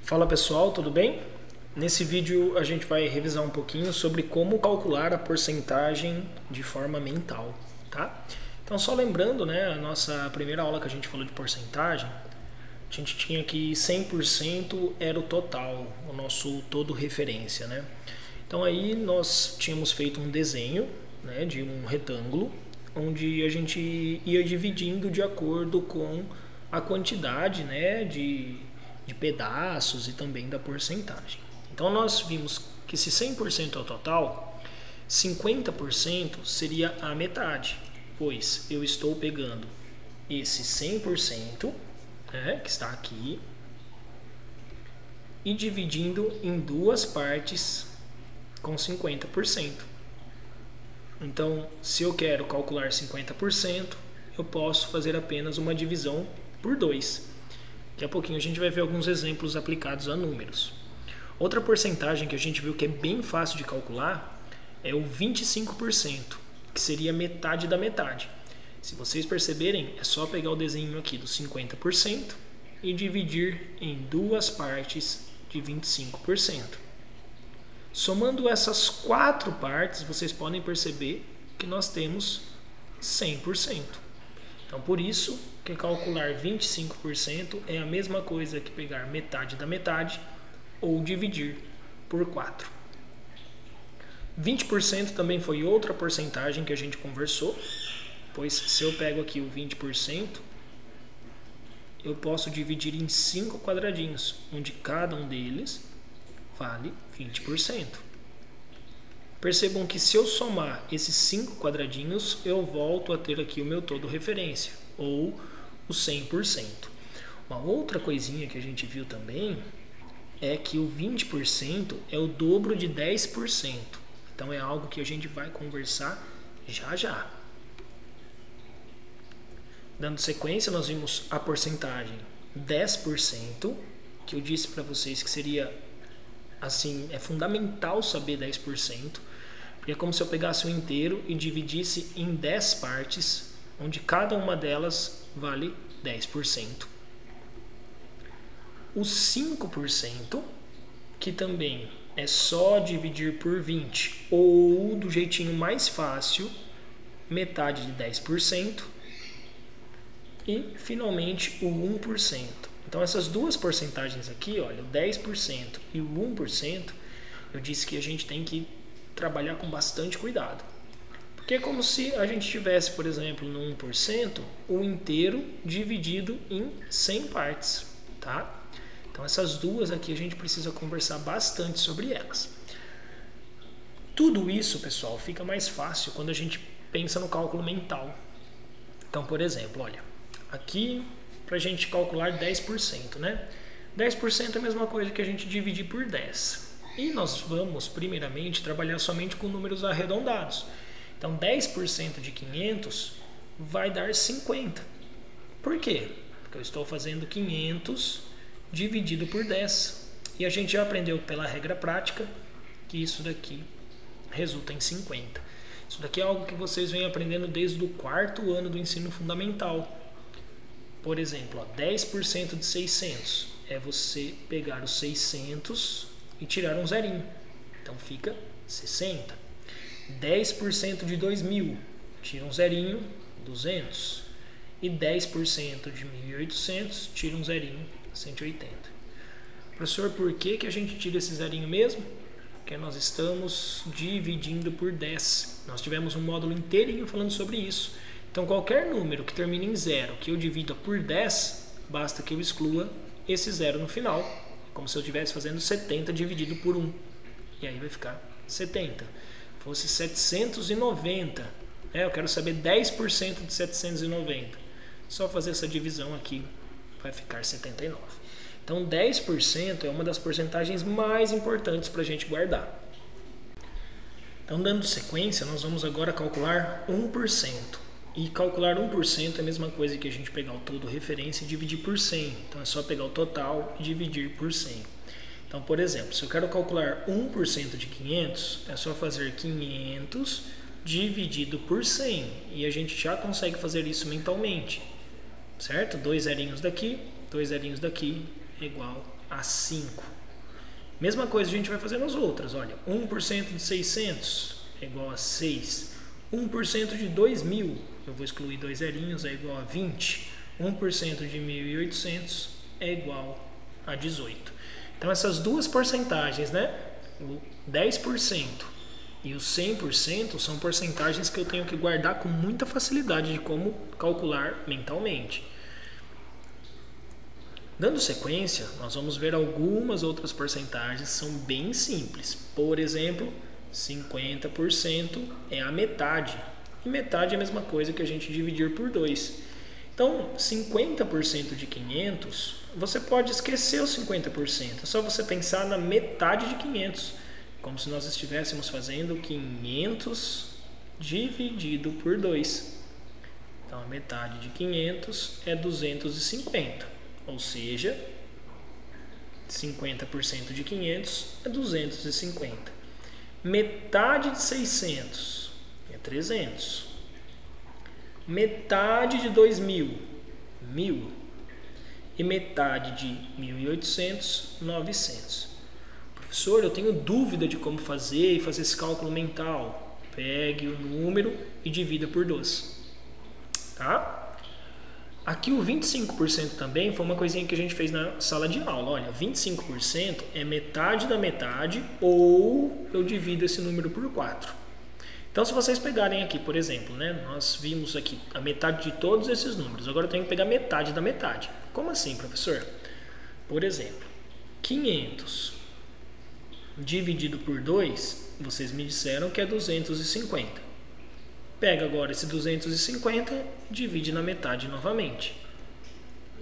Fala pessoal, tudo bem? Nesse vídeo a gente vai revisar um pouquinho sobre como calcular a porcentagem de forma mental, tá? Então só lembrando, né, a nossa primeira aula que a gente falou de porcentagem, a gente tinha que 100% era o total, o nosso todo referência, né? Então aí nós tínhamos feito um desenho, né, de um retângulo, onde a gente ia dividindo de acordo com a quantidade, né, de pedaços e também da porcentagem. Então nós vimos que se 100% é o total, 50% seria a metade, pois eu estou pegando esse 100%, né, que está aqui, e dividindo em duas partes com 50%. Então, se eu quero calcular 50%, eu posso fazer apenas uma divisão por 2. Daqui a pouquinho a gente vai ver alguns exemplos aplicados a números. Outra porcentagem que a gente viu que é bem fácil de calcular é o 25%, que seria metade da metade. Se vocês perceberem, é só pegar o desenho aqui do 50% e dividir em duas partes de 25%. Somando essas quatro partes, vocês podem perceber que nós temos 100%. Então, por isso que calcular 25% é a mesma coisa que pegar metade da metade ou dividir por 4. 20% também foi outra porcentagem que a gente conversou, pois se eu pego aqui o 20%, eu posso dividir em 5 quadradinhos, onde cada um deles vale 20%. Percebam que se eu somar esses 5 quadradinhos, eu volto a ter aqui o meu todo referência, ou o 100%. Uma outra coisinha que a gente viu também é que o 20% é o dobro de 10%. Então é algo que a gente vai conversar já já. Dando sequência, nós vimos a porcentagem 10%, que eu disse para vocês que seria assim, é fundamental saber 10%, porque é como se eu pegasse o inteiro e dividisse em 10 partes, onde cada uma delas vale 10%. O 5%, que também é só dividir por 20, ou do jeitinho mais fácil, metade de 10%. E, finalmente, o 1%. Então, essas duas porcentagens aqui, olha, o 10% e o 1%, eu disse que a gente tem que trabalhar com bastante cuidado. Porque é como se a gente tivesse, por exemplo, no 1%, o inteiro dividido em 100 partes, tá? Então, essas duas aqui a gente precisa conversar bastante sobre elas. Tudo isso, pessoal, fica mais fácil quando a gente pensa no cálculo mental. Então, por exemplo, olha, aqui para a gente calcular 10%, né? 10% é a mesma coisa que a gente dividir por 10. E nós vamos, primeiramente, trabalhar somente com números arredondados. Então, 10% de 500 vai dar 50. Por quê? Porque eu estou fazendo 500 dividido por 10. E a gente já aprendeu pela regra prática que isso daqui resulta em 50. Isso daqui é algo que vocês vêm aprendendo desde o 4º ano do ensino fundamental. Por exemplo, ó, 10% de 600 é você pegar os 600 e tirar um zerinho. Então fica 60. 10% de 2.000, tira um zerinho, 200. E 10% de 1.800, tira um zerinho, 180. Professor, por que a gente tira esse zerinho mesmo? Porque nós estamos dividindo por 10. Nós tivemos um módulo inteirinho falando sobre isso. Então, qualquer número que termine em 0, que eu divida por 10, basta que eu exclua esse 0 no final, como se eu estivesse fazendo 70 dividido por 1. E aí vai ficar 70. Fosse 790, eu quero saber 10% de 790. Só fazer essa divisão aqui vai ficar 79. Então, 10% é uma das porcentagens mais importantes para a gente guardar. Então, dando sequência, nós vamos agora calcular 1%. E calcular 1% é a mesma coisa que a gente pegar o todo referência e dividir por 100. Então, é só pegar o total e dividir por 100. Então, por exemplo, se eu quero calcular 1% de 500, é só fazer 500 dividido por 100. E a gente já consegue fazer isso mentalmente. Certo? 2 zerinhos daqui, 2 zerinhos daqui, é igual a 5. Mesma coisa a gente vai fazer nas outras. Olha, 1% de 600 é igual a 6. 1% de 2.000, eu vou excluir 2 zerinhos, é igual a 20. 1% de 1.800 é igual a 18. Então essas duas porcentagens, né? O 10% e o 100% são porcentagens que eu tenho que guardar com muita facilidade de como calcular mentalmente. Dando sequência, nós vamos ver algumas outras porcentagens que são bem simples. Por exemplo, 50% é a metade. E metade é a mesma coisa que a gente dividir por 2. Então, 50% de 500, você pode esquecer os 50%. É só você pensar na metade de 500. Como se nós estivéssemos fazendo 500 dividido por 2. Então, a metade de 500 é 250. Ou seja, 50% de 500 é 250. Metade de 600 é 300. Metade de 2.000, 1.000. E metade de 1.800, 900. Professor, eu tenho dúvida de como fazer e fazer esse cálculo mental. Pegue o número e divida por 2. Tá? Aqui o 25% também foi uma coisinha que a gente fez na sala de aula. Olha, 25% é metade da metade ou eu divido esse número por 4. Então, se vocês pegarem aqui, por exemplo, né, nós vimos aqui a metade de todos esses números. Agora eu tenho que pegar metade da metade. Como assim, professor? Por exemplo, 500 dividido por 2, vocês me disseram que é 250. Pega agora esse 250 e divide na metade novamente.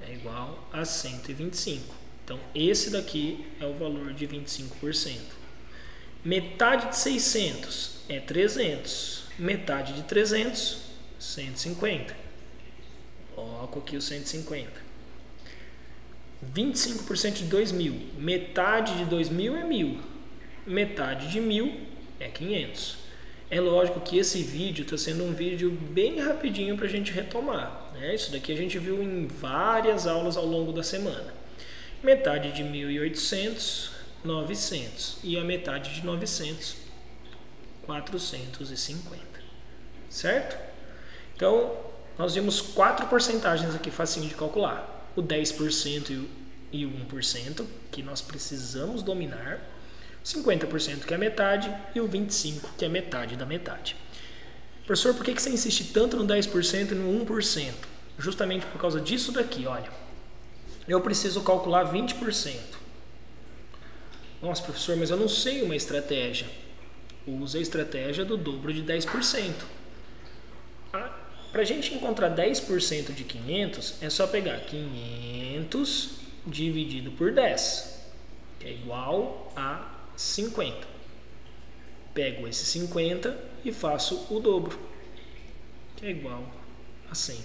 É igual a 125. Então, esse daqui é o valor de 25%. Metade de 600 é 300. Metade de 300, 150. Coloco aqui o 150. 25% de 2.000. Metade de 2.000 é 1.000. Metade de 1.000 é 500. É lógico que esse vídeo está sendo um vídeo bem rapidinho para a gente retomar, né? Isso daqui a gente viu em várias aulas ao longo da semana. Metade de 1.800, 900. E a metade de 900, 450. Certo? Então, nós vimos 4 porcentagens aqui facinho de calcular. O 10% e o 1%, que nós precisamos dominar. 50% que é metade e o 25% que é metade da metade. Professor, por que você insiste tanto no 10% e no 1%? Justamente por causa disso daqui, olha. Eu preciso calcular 20%. Nossa, professor, mas eu não sei uma estratégia. Use a estratégia do dobro de 10%. Para a gente encontrar 10% de 500, é só pegar 500 dividido por 10, que é igual a 50. Pego esse 50 e faço o dobro, que é igual a 100.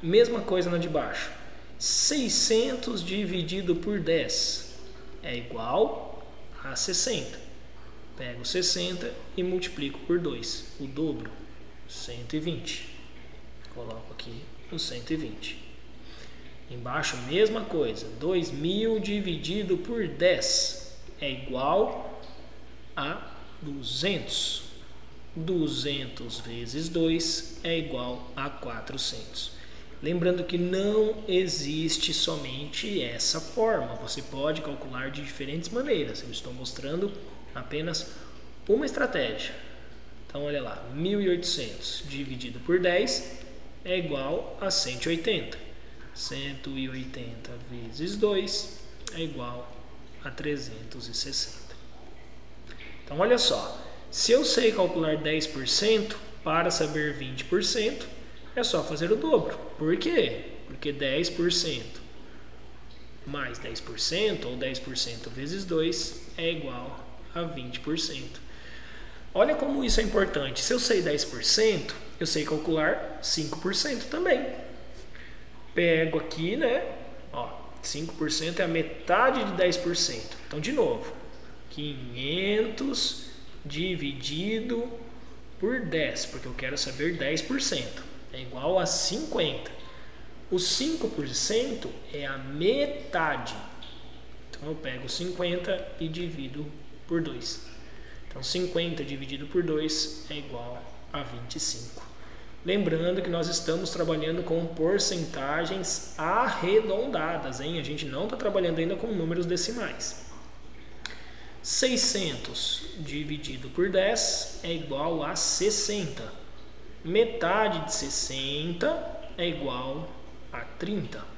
Mesma coisa na de baixo. 600 dividido por 10 é igual a 60. Pego 60 e multiplico por 2, o dobro, 120. Coloco aqui o 120. Embaixo, mesma coisa. 2.000 dividido por 10 é igual a 200. 200 vezes 2 é igual a 400. Lembrando que não existe somente essa forma. Você pode calcular de diferentes maneiras. Eu estou mostrando apenas uma estratégia. Então, olha lá. 1.800 dividido por 10 é igual a 180. 180 vezes 2 é igual a 360. Então, olha só. Se eu sei calcular 10%, para saber 20%, é só fazer o dobro. Por quê? Porque 10% mais 10%, ou 10% vezes 2, é igual a 20%. Olha como isso é importante. Se eu sei 10%, eu sei calcular 5% também. Pego aqui, né? Ó, 5% é a metade de 10%. Então, de novo, 500 dividido por 10, porque eu quero saber 10%. É igual a 50. O 5% é a metade. Então eu pego 50 e divido por 2. Então 50 dividido por 2 é igual a 25. Lembrando que nós estamos trabalhando com porcentagens arredondadas, hein? A gente não está trabalhando ainda com números decimais. 600 dividido por 10 é igual a 60. Metade de 60 é igual a 30.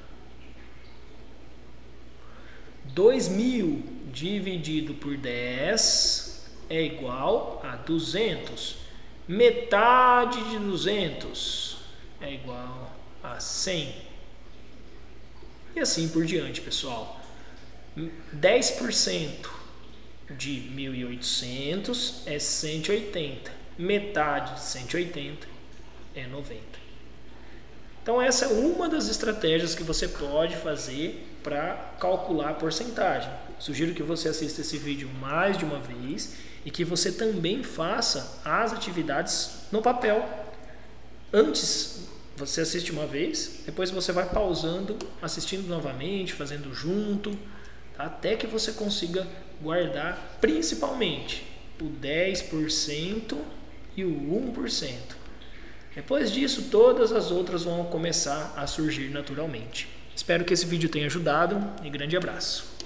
2.000 dividido por 10 é igual a 200. Metade de 200 é igual a 100. E assim por diante, pessoal. 10% de 1.800 é 180. Metade de 180 é 90. Então essa é uma das estratégias que você pode fazer para calcular a porcentagem. Sugiro que você assista esse vídeo mais de uma vez e que você também faça as atividades no papel. Antes você assiste uma vez, depois você vai pausando, assistindo novamente, fazendo junto, tá? Até que você consiga guardar principalmente o 10% e o 1%. Depois disso, todas as outras vão começar a surgir naturalmente. Espero que esse vídeo tenha ajudado e grande abraço.